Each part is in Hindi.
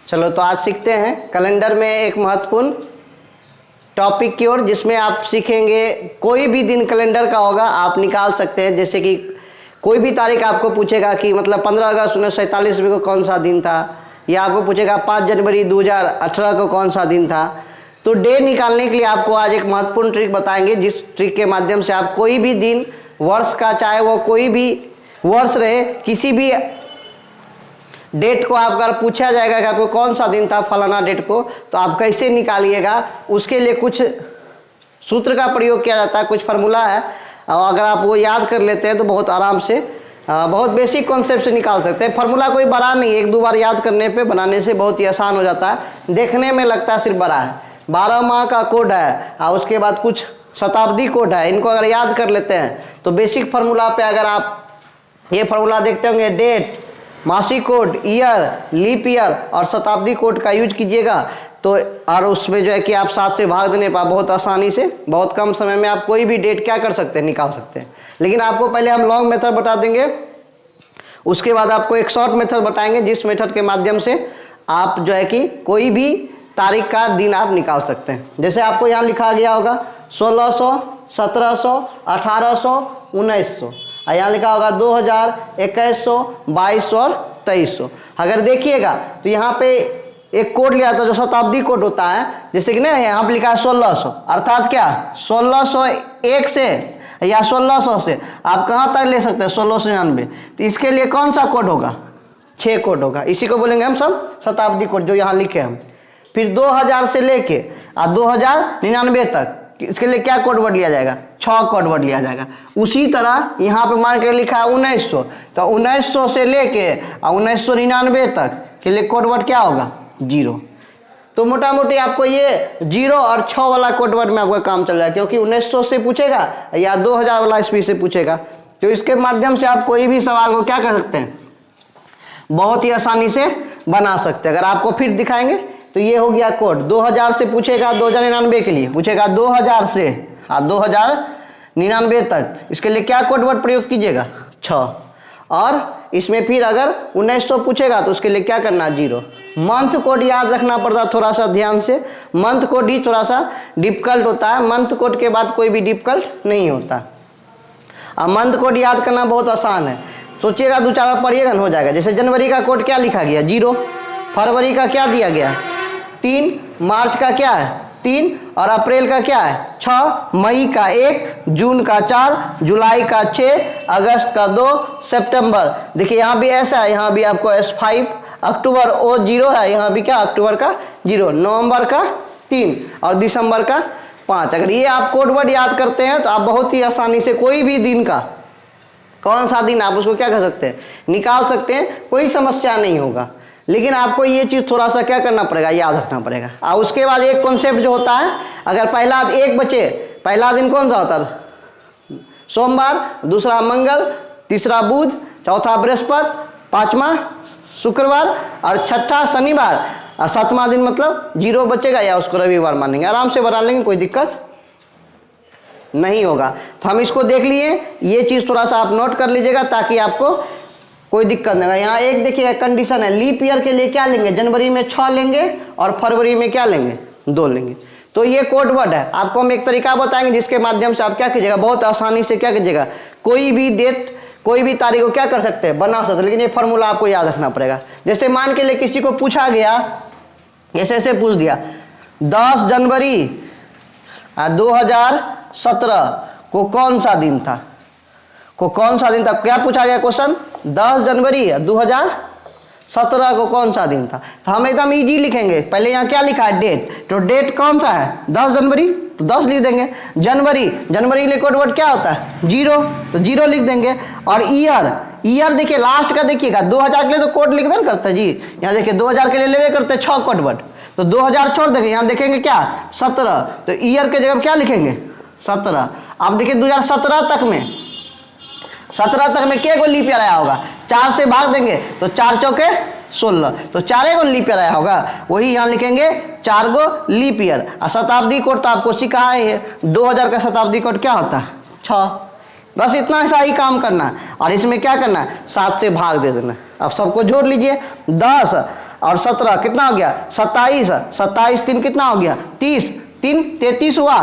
चलो तो आज सीखते हैं कैलेंडर में एक महत्वपूर्ण टॉपिक की ओर, जिसमें आप सीखेंगे कोई भी दिन कैलेंडर का होगा आप निकाल सकते हैं। जैसे कि कोई भी तारीख आपको पूछेगा कि मतलब 15 अगस्त 1947 को कौन सा दिन था, या आपको पूछेगा 5 जनवरी 2018 को कौन सा दिन था, तो डे निकालने के लिए आपको आज एक महत्वपूर्ण ट्रिक बताएंगे, जिस ट्रिक के माध्यम से आप कोई भी दिन वर्ष का, चाहे वो कोई भी वर्ष रहे, किसी भी डेट को आप अगर पूछा जाएगा कि आपको कौन सा दिन था फलाना डेट को, तो आप कैसे निकालिएगा। उसके लिए कुछ सूत्र का प्रयोग किया जाता है, कुछ फार्मूला है, और अगर आप वो याद कर लेते हैं तो बहुत आराम से बहुत बेसिक कॉन्सेप्ट से निकाल सकते हैं। फार्मूला कोई बड़ा नहीं, एक दो बार याद करने पे बनाने से बहुत ही आसान हो जाता है। देखने में लगता है सिर्फ बड़ा है, 12 माह का कोड है और उसके बाद कुछ शताब्दी कोड है, इनको अगर याद कर लेते हैं तो बेसिक फार्मूला पे अगर आप ये फार्मूला देखते होंगे, डेट, मासिक कोड, ईयर, लीप ईयर और शताब्दी कोड का यूज कीजिएगा तो, और उसमें जो है कि आप 7 से भाग देने पर बहुत आसानी से बहुत कम समय में आप कोई भी डेट क्या कर सकते हैं, निकाल सकते हैं। लेकिन आपको पहले हम लॉन्ग मेथड बता देंगे, उसके बाद आपको एक शॉर्ट मेथड बताएंगे, जिस मेथड के माध्यम से आप जो है कि कोई भी तारीख का दिन आप निकाल सकते हैं। जैसे आपको यहाँ लिखा गया होगा 1600, 1700, 1800, 1900, और यहाँ लिखा होगा 2000, 2100, 2200 और 2300। अगर देखिएगा तो यहाँ पे एक कोड लिया था जो शताब्दी कोड होता है, जैसे कि ना यहाँ पे लिखा है 1600, अर्थात क्या 1601 से या 1600 से आप कहाँ तक ले सकते हैं, 1699। तो इसके लिए कौन सा कोड होगा, 6 कोड होगा, इसी को बोलेंगे हम सब शताब्दी कोड, जो यहाँ लिखे हम। फिर 2000 से लेके 2099 तक इसके लिए क्या कोड वर्ड लिया जाएगा, 6 कोड वर्ड लिया जाएगा। उसी तरह यहाँ पे मान कर लिखा है 1900, तो 1900 से लेके 1999 तक के लिए कोड वर्ड क्या होगा, 0। तो मोटा मोटी आपको ये 0 और 6 वाला कोड वर्ड में आपका काम चल जाएगा, क्योंकि 1900 से पूछेगा या 2000 वाला ईस्वी से पूछेगा। तो इसके माध्यम से आप कोई भी सवाल को क्या कर सकते हैं, बहुत ही आसानी से बना सकते हैं। अगर आपको फिर दिखाएंगे तो ये हो गया कोड, 2000 से पूछेगा 2099 के लिए, पूछेगा 2000 से 2099 तक, इसके लिए क्या कोड वर्ड प्रयोग कीजिएगा, 6। और इसमें फिर अगर 1900 पूछेगा तो उसके लिए क्या करना, 0। मंथ कोड याद रखना पड़ता है थोड़ा सा ध्यान से, मंथ कोड ही थोड़ा सा डिफिकल्ट होता है, मंथ कोड के बाद कोई भी डिफिकल्ट नहीं होता। अब मंथ कोड याद करना बहुत आसान है, सोचिएगा 2-4 बार पढ़िएगा हो जाएगा। जैसे जनवरी का कोड क्या लिखा गया, 0, फरवरी का क्या दिया गया 3, मार्च का क्या है 3, और अप्रैल का क्या है 6, मई का 1, जून का 4, जुलाई का 6, अगस्त का 2, सितंबर देखिए यहाँ भी ऐसा है, यहाँ भी आपको S5, अक्टूबर O 0 है, यहाँ भी क्या अक्टूबर का 0, नवंबर का 3 और दिसंबर का 5। अगर ये आप कोड वर्ड याद करते हैं तो आप बहुत ही आसानी से कोई भी दिन का कौन सा दिन आप उसको क्या कर सकते हैं, निकाल सकते हैं, कोई समस्या नहीं होगा। लेकिन आपको ये चीज़ थोड़ा सा क्या करना पड़ेगा, याद रखना पड़ेगा। और उसके बाद एक कॉन्सेप्ट जो होता है, अगर पहला एक बचे, पहला दिन कौन सा होता है, सोमवार, दूसरा मंगल, तीसरा बुध, चौथा बृहस्पति, 5वां शुक्रवार और 6ठा शनिवार, और 7वां दिन मतलब 0 बचेगा, या उसको रविवार मानेंगे, आराम से बना लेंगे, कोई दिक्कत नहीं होगा। तो हम इसको देख लिए, ये चीज़ थोड़ा सा आप नोट कर लीजिएगा ताकि आपको कोई दिक्कत नहीं होगा। यहाँ एक देखिए कंडीशन है, लीप ईयर के लिए क्या लेंगे, जनवरी में 6 लेंगे और फरवरी में क्या लेंगे, 2 लेंगे। तो ये कोड वर्ड है, आपको हम एक तरीका बताएंगे जिसके माध्यम से आप क्या कीजिएगा, बहुत आसानी से क्या कीजिएगा, कोई भी डेट, कोई भी तारीख को क्या कर सकते हैं, बना सकते हैं। लेकिन ये फार्मूला आपको याद रखना पड़ेगा। जैसे मान के लिए किसी को पूछा गया, ऐसे पूछ दिया 10 जनवरी 2017 को कौन सा दिन था, क्या पूछा गया क्वेश्चन, 10 जनवरी 2017 को कौन सा दिन था। तो हम एकदम इजी लिखेंगे, पहले यहाँ क्या लिखा है, डेट, तो डेट कौन सा है 10 जनवरी, तो 10 लिख देंगे। जनवरी के लिए कोड वर्ड क्या होता है, 0, तो 0 लिख देंगे। और ईयर देखिए लास्ट का देखिएगा, 2000 के लिए तो कोड लिखबे करते हैं जी, यहाँ देखिए 2000 के लिए लेवे करते हैं 6 कोड वर्ड, तो 2000 छोड़ देंगे, यहाँ देखेंगे क्या 17, तो ईयर के जगह क्या लिखेंगे 17। अब देखिए 2017 तक में, 17 तक में क्या को लीप ईयर आया होगा, 4 से भाग देंगे तो 4 चौके 16, तो 4 को लीप ईयर आया होगा, वही यहाँ लिखेंगे 4 को लीप ईयर। और शताब्दी कोड तो आपको सिखाया है, 2000 का शताब्दी कोड क्या होता है 6, बस इतना सा ही काम करना है। और इसमें क्या करना है, 7 से भाग दे देना। अब सबको जोड़ लीजिए, 10 और 17 कितना हो गया 27, 27 3 कितना हो गया 30, 3 33 हुआ,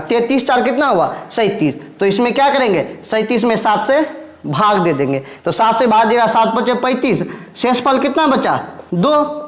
33 4 कितना हुआ 37। तो इसमें क्या करेंगे 37 में 7 से भाग दे देंगे, तो 7 से भाग देगा 7 बचे 35, शेषफल कितना बचा 2,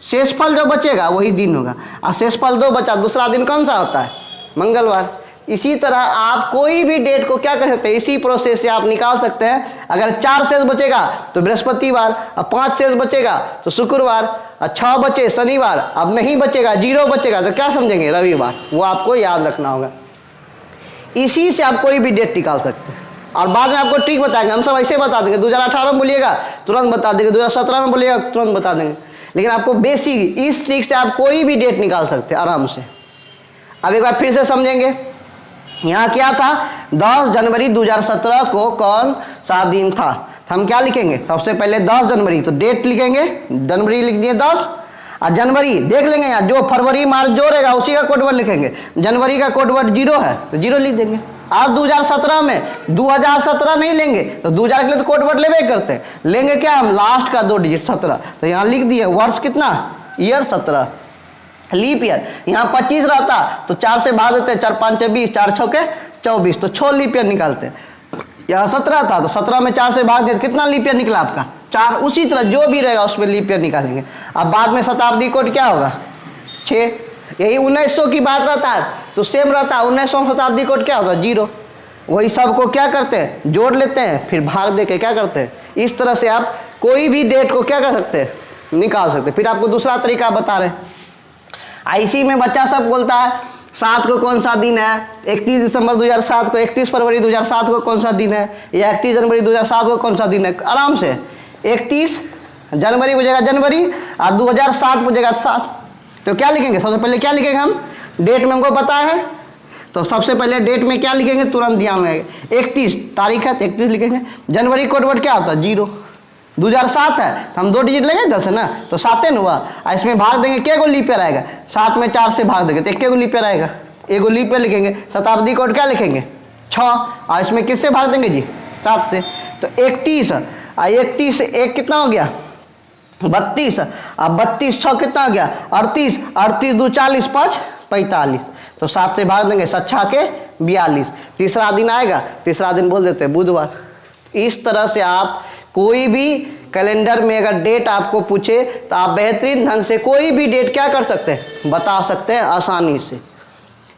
शेषफल जो बचेगा वही दिन होगा, और शेषफल 2 बचा, दूसरा दिन कौन सा होता है मंगलवार। इसी तरह आप कोई भी डेट को क्या कर सकते हैं, इसी प्रोसेस से आप निकाल सकते हैं। अगर 4 शेष बचेगा तो बृहस्पतिवार, अब 5 शेष बचेगा तो शुक्रवार, और 6 बचे शनिवार, अब नहीं बचेगा 0 बचेगा तो क्या समझेंगे रविवार, वो आपको याद रखना होगा। इसी से आप कोई भी डेट निकाल सकते हैं, और बाद में आपको ट्रिक बताएंगे, हम सब ऐसे बता देंगे, 2018 में बोलिएगा तुरंत बता देंगे, 2017 में बोलिएगा तुरंत बता देंगे, लेकिन आपको बेसिक इस ट्रिक से आप कोई भी डेट निकाल सकते हैं आराम से। अब एक बार फिर से समझेंगे, यहाँ क्या था 10 जनवरी 2017 को कौन सा दिन था, तो हम क्या लिखेंगे सबसे पहले 10 जनवरी, तो डेट लिखेंगे, जनवरी लिख दिए 10, और जनवरी देख लेंगे यहाँ जो फरवरी मार्च जो रहेगा उसी का कोड वर्ड लिखेंगे, जनवरी का कोड वर्ड 0 है तो 0 लिख देंगे। आप 2017 में 2017 नहीं लेंगे तो 2000 के लिए तो कोड वर्ड लेवे करते हैं, लेंगे क्या हम लास्ट का 2 डिजिट 17, तो यहाँ लिख दिए वर्ष कितना ईयर 17, लीप ईयर यहाँ 25 रहता तो 4 से भाग देते, 4 5 20, 4 6 के 24, तो 6 लीप ईयर निकालते। यहाँ 17 था तो 17 में 4 से भाग देते, कितना लीप ईयर निकला आपका 4, उसी तरह जो भी रहेगा उसमें लीप ईयर निकालेंगे। अब बाद में शताब्दी कोड क्या होगा 6, यही 1900 की बात रहता है तो सेम रहता है, 1900 शताब्दी कोड क्या होता है 0, वही सबको क्या करते हैं जोड़ लेते हैं, फिर भाग दे के क्या करते हैं। इस तरह से आप कोई भी डेट को क्या कर सकते हैं निकाल सकते हैं। फिर आपको दूसरा तरीका बता रहे हैं, आईसी में बच्चा सब बोलता है 7 को कौन सा दिन है, 31 दिसंबर 2007 को, 31 फरवरी 2007 को कौन सा दिन है, या 31 जनवरी 2007 को कौन सा दिन है। आराम से 31 जनवरी बजेगा जनवरी और 2007 बजेगा 7, तो क्या लिखेंगे सबसे पहले क्या लिखेंगे हम, डेट में हमको पता है तो सबसे पहले डेट में क्या लिखेंगे तुरंत ध्यान लगेगा 31 तारीख है तो 31 लिखेंगे। जनवरी कोड वर्ड क्या होता है 0, 2007 है तो हम 2 डिजिट लेंगे 10 है ना, तो 7 न हुआ, और इसमें भाग देंगे क्या गो लीप ईयर आएगा, 7 में 4 से भाग देंगे तो 1 गो लीप ईयर आएगा, 1 गो लीप ईयर लिखेंगे। शताब्दी कोड क्या लिखेंगे 6, और इसमें किससे भाग देंगे जी 7 से, तो 31 और 31 1 कितना हो गया 32, अब 32 6 कितना हो गया 38, 38 2 40 5 45, तो 7 से भाग देंगे 7 6 के 42, तीसरा दिन आएगा, तीसरा दिन बोल देते हैं बुधवार। इस तरह से आप कोई भी कैलेंडर में अगर डेट आपको पूछे तो आप बेहतरीन ढंग से कोई भी डेट क्या कर सकते हैं बता सकते हैं आसानी से।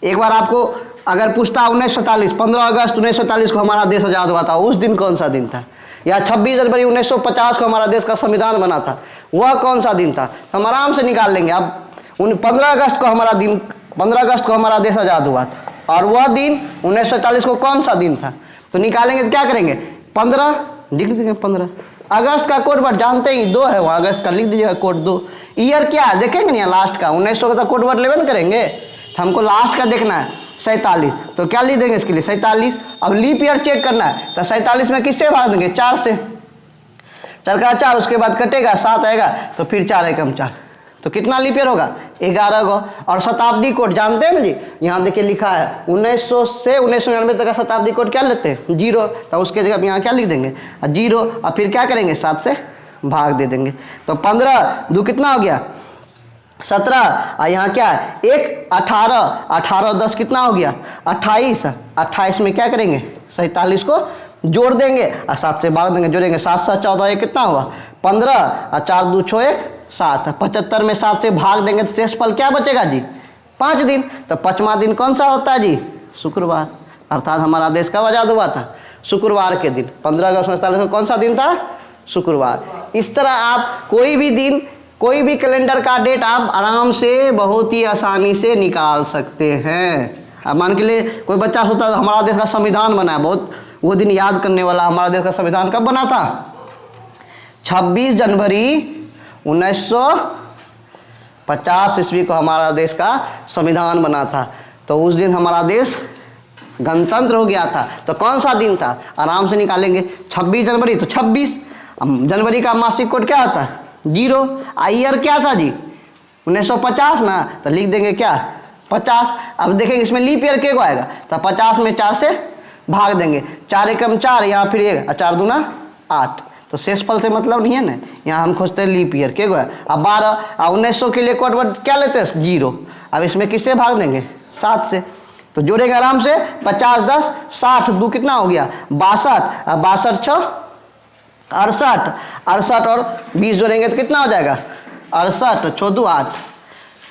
एक बार आपको अगर पूछता 1947 15 अगस्त 1947 को हमारा देश आज़ाद हुआ था, उस दिन कौन सा दिन था, या 26 जनवरी 1950 को हमारा देश का संविधान बना था, वह कौन सा दिन था, तो हम आराम से निकाल लेंगे। अब 15 अगस्त को हमारा दिन 15 अगस्त को हमारा देश आज़ाद हुआ था और वह दिन 1947 को कौन सा दिन था, तो निकालेंगे तो क्या करेंगे 15 लिख देंगे 15। अगस्त का कोड वर्ड जानते ही 2 है, वहाँ अगस्त का लिख दीजिएगा कोड 2। ईयर क्या है देखेंगे नहीं लास्ट का, 1900 का तो कोड वर्ड लेवे ना करेंगे, तो हमको लास्ट का देखना है 47, तो क्या लिख देंगे इसके लिए 47। अब लीप ईयर चेक करना है तो 47 में किससे भाग देंगे 4 से, 4 का 4 उसके बाद कटेगा 7 आएगा तो फिर 4 एकम 4, तो कितना लीप ईयर होगा 11 गो। और शताब्दी कोड जानते हैं ना जी, यहाँ देखिए लिखा है 1900 से 1999 तक का शताब्दी कोड क्या लेते हैं 0, तो उसके जगह यहाँ क्या लिख देंगे 0, और फिर क्या करेंगे 7 से भाग दे देंगे, तो 15 2 कितना हो गया 17, और यहाँ क्या है 1 18, 18 10 कितना हो गया 28, 28 में क्या करेंगे 47 को जोड़ देंगे और 7 से भाग देंगे, जोड़ेंगे 7 7 14 1 कितना हुआ 15, और 4 2 6 1 7, 75 में 7 से भाग देंगे तो शेषफल क्या बचेगा जी 5 दिन, तो 5वां दिन कौन सा होता है जी शुक्रवार, अर्थात हमारा देश कब आज़ाद हुआ था शुक्रवार के दिन, 15 अगस्त 1947 को कौन सा दिन था शुक्रवार। इस तरह आप कोई भी दिन कोई भी कैलेंडर का डेट आप आराम से बहुत ही आसानी से निकाल सकते हैं। अब मान के लिए कोई बच्चा सोचता है हमारा देश का संविधान बना है, बहुत वो दिन याद करने वाला, हमारा देश का संविधान कब बना था 26 जनवरी 1950 ईस्वी को हमारा देश का संविधान बना था, तो उस दिन हमारा देश गणतंत्र हो गया था, तो कौन सा दिन था आराम से निकालेंगे 26 जनवरी, तो 26 जनवरी का मासिक कोड क्या होता है 0, ईयर क्या था जी 1950 ना, तो लिख देंगे क्या 50। अब देखेंगे इसमें लीप ईयर के को आएगा, तो 50 में 4 से भाग देंगे, 4 एकम 4 यहाँ फिर 1 4 दूना 8, तो शेषफल से मतलब नहीं है ना, यहाँ हम खोजते हैं लीप ईयर क्या हुआ। अब 12 और 1900 के लिए कोड वर्ड क्या लेते हैं 0। अब इसमें किससे भाग देंगे 7 से, तो जोड़ेंगे आराम से 50 10 60 2 कितना हो गया 62। अब 62 6 68 68 और 20 जोड़ेंगे तो कितना हो जाएगा 68 14 8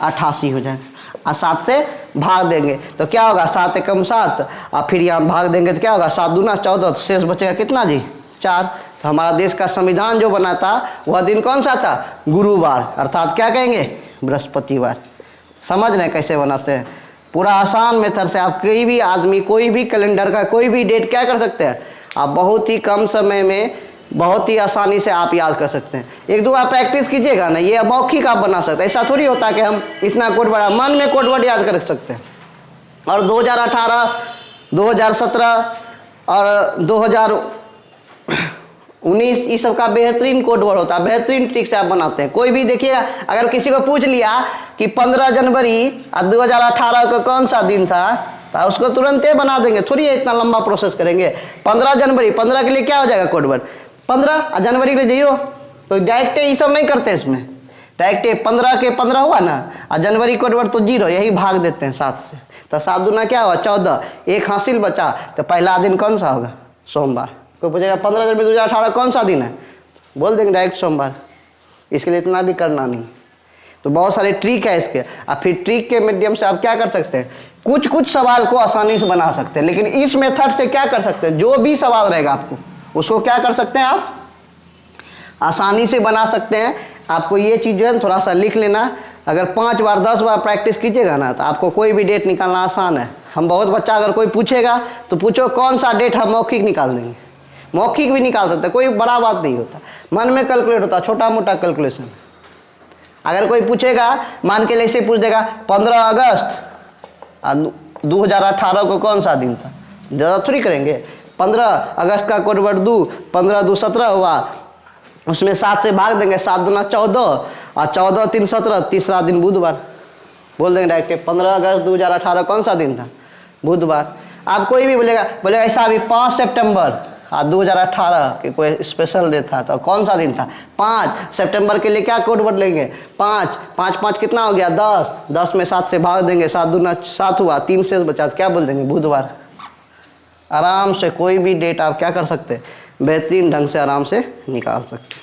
88 हो जाएगा। और 7 से भाग देंगे तो क्या होगा 7 एकम 7 और फिर यहाँ भाग देंगे तो क्या होगा 7 दूना 14, तो शेष बचेगा कितना जी 4। तो हमारा देश का संविधान जो बना था वह दिन कौन सा था गुरुवार, अर्थात क्या कहेंगे बृहस्पतिवार। समझ रहे हैं कैसे बनाते हैं, पूरा आसान मेथड से आप कोई भी आदमी कोई भी कैलेंडर का कोई भी डेट क्या कर सकते हैं, आप बहुत ही कम समय में बहुत ही आसानी से आप याद कर सकते हैं। एक दो बार प्रैक्टिस कीजिएगा ना, ये मौखिक आप बना सकते हैं। ऐसा थोड़ी होता कि हम इतना कोड वर्ड मन में कोड वर्ड याद कर सकते हैं। और 2018 2017 और 2019 ये सब का बेहतरीन कोड वर्ड होता है, बेहतरीन ट्रिक से आप बनाते हैं। कोई भी देखिएगा, अगर किसी को पूछ लिया कि 15 जनवरी 2018 का कौन सा दिन था, तो उसको तुरंत ही बना देंगे, थोड़ी इतना लंबा प्रोसेस करेंगे। 15 जनवरी 15 के लिए क्या हो जाएगा कोड वर्ड 15, जनवरी के लिए 0, तो डायरेक्ट ये सब नहीं करते इसमें, डायरेक्ट 15 के 15 हुआ ना, और जनवरी कोड वर्ड तो 0, यही भाग देते हैं 7 से। तो 7 दूना क्या हुआ 14, एक हासिल बचा, तो पहला दिन कौन सा होगा सोमवार। कोई पूछेगा 15 जनवरी 2018 कौन सा दिन है, बोल देंगे डायरेक्ट सोमवार। इसके लिए इतना भी करना नहीं, तो बहुत सारे ट्रिक है इसके। अब फिर ट्रिक के मीडियम से आप क्या कर सकते हैं, कुछ कुछ सवाल को आसानी से बना सकते हैं। लेकिन इस मेथड से क्या कर सकते हैं, जो भी सवाल रहेगा आपको उसको क्या कर सकते हैं आप आसानी से बना सकते हैं। आपको ये चीज़ जो है थोड़ा सा लिख लेना, अगर 5 बार 10 बार प्रैक्टिस कीजिएगा ना तो आपको कोई भी डेट निकालना आसान है। हम बहुत बच्चा अगर कोई पूछेगा तो पूछो कौन सा डेट, हम मौखिक निकाल देंगे, मौखिक भी निकाल सकते हैं, कोई बड़ा बात नहीं होता, मन में कैलकुलेट होता, छोटा मोटा कैलकुलेशन। अगर कोई पूछेगा मान के लिए ऐसे पूछ देगा 15 अगस्त 2018 को कौन सा दिन था, ज़्यादा थोड़ी करेंगे। 15 अगस्त का कोड वर्ड 2, 15 2 17 हुआ, उसमें 7 से भाग देंगे, 7 दूना 14 और 14 3 17, तीसरा दिन बुधवार, बोल देंगे डायरेक्ट 15 अगस्त 2018 कौन सा दिन था बुधवार। आप कोई भी बोलेगा ऐसा अभी 5 सितंबर 2018 के कोई स्पेशल डे था तो कौन सा दिन था 5 सितंबर के लिए क्या कोड वर्ड लेंगे 5 5 5 कितना हो गया 10, 10 में 7 से भाग देंगे, 7 दूना 7 हुआ, 3 से बचा तो क्या बोल देंगे बुधवार। आराम से कोई भी डेट आप क्या कर सकते हैं बेहतरीन ढंग से आराम से निकाल सकते हैं।